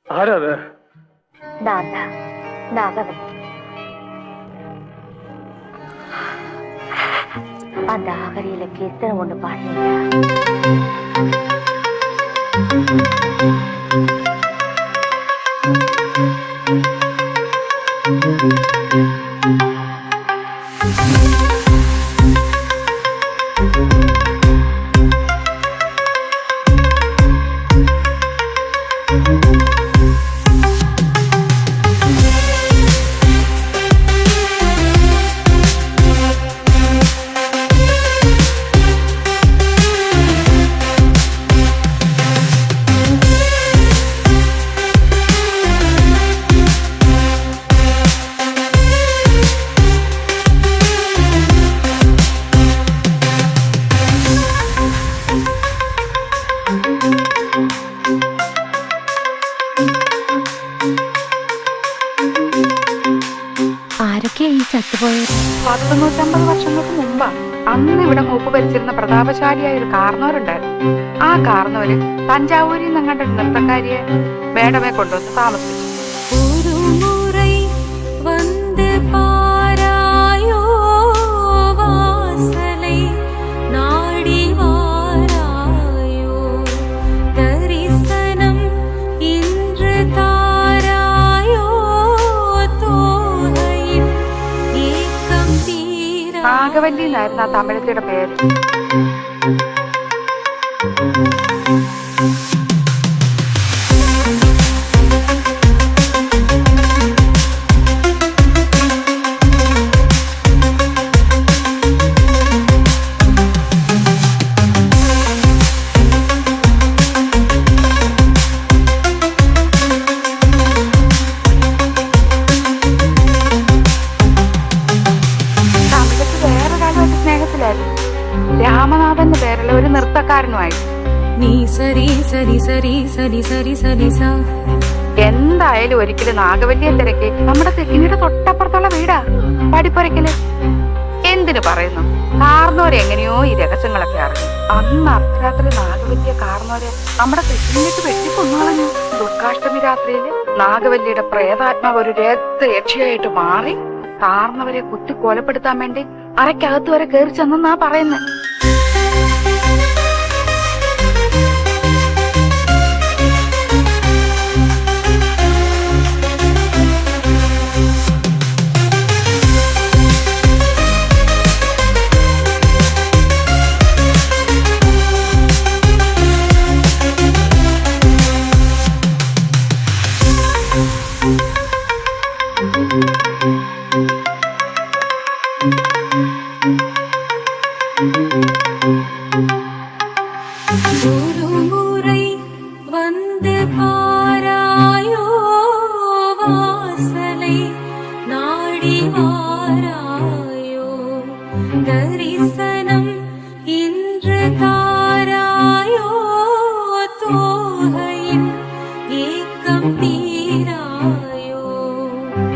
ആരാത്? அந்த அகரியில கீர்த்தனை ஒண்ணு பாடுறீங்க. ആരൊക്കെയാ ഈ ചത്തുപോയത്? 150 വർഷങ്ങൾക്ക് മുമ്പാ. അന്ന് ഇവിടെ മൂപ്പ് ഭരിച്ചിരുന്ന പ്രതാപശാലിയായ ഒരു കാർന്നോരുണ്ടായിരുന്നു. ആ കാർന്നോര് തഞ്ചാവൂരിൽ നിന്നങ്ങാണ്ട് ഒരു നൃത്തക്കാരിയെ വേടമേ കൊണ്ടുവന്ന് താമസിച്ചു. നാഗവല്ലി എന്നായിരുന്നു ആ തമിഴത്തിയുടെ പേര്. രാമനാഥന്റെ പേരുള്ള ഒരു നൃത്തക്കാരനുമായി. എന്തായാലും ഒരിക്കലും നാഗവല്ലിയെ തിരക്കി നമ്മുടെ തെക്കിനിയുടെ തൊട്ടപ്പുറത്തുള്ള വീടാ പടിപ്പുരയ്ക്കല്. എന്തിനു പറയുന്നു, കാർന്നോരെ എങ്ങനെയോ ഈ രഹസ്യങ്ങളൊക്കെ അറിഞ്ഞു. അന്ന് അർദ്ധരാത്രി നാഗവല്ലിയെ കാർന്നോരെ നമ്മുടെ തെക്കിനിട്ട് വെട്ടിക്കൊന്നുകളഞ്ഞു. ദുർഗാഷ്ടമി രാത്രിയില് നാഗവല്ലിയുടെ പ്രേതാത്മാവ് ഒരു രക്തയക്ഷിയായിട്ട് മാറി കാർന്നവരെ കുത്തി കൊലപ്പെടുത്താൻ വേണ്ടി അരക്കകത്ത് വരെ കയറി ചെന്നാ പറയുന്നത്.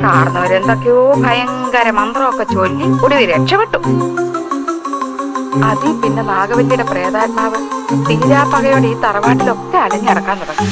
കാർന്നവരെന്തൊക്കെയോ ഭയങ്കര മന്ത്രമൊക്കെ ചൊല്ലി ഒടുവിൽ രക്ഷപ്പെട്ടു. അതിൽ പിന്നെ നാഗവല്ലിയുടെ പ്രേതാത്മാവ് തീരാപ്പകയോടെ ഈ തറവാട്ടിലൊക്കെ അലഞ്ഞടക്കാൻ തുടങ്ങി.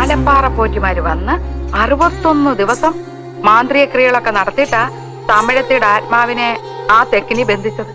ആലപ്പാറ പോറ്റുമാര് വന്ന് 61 ദിവസം മാന്ത്രിക ക്രിയകളൊക്കെ നടത്തിയിട്ടാ തമിഴത്തിയുടെ ആത്മാവിനെ ആ തെക്കിനി ബന്ധിച്ചത്.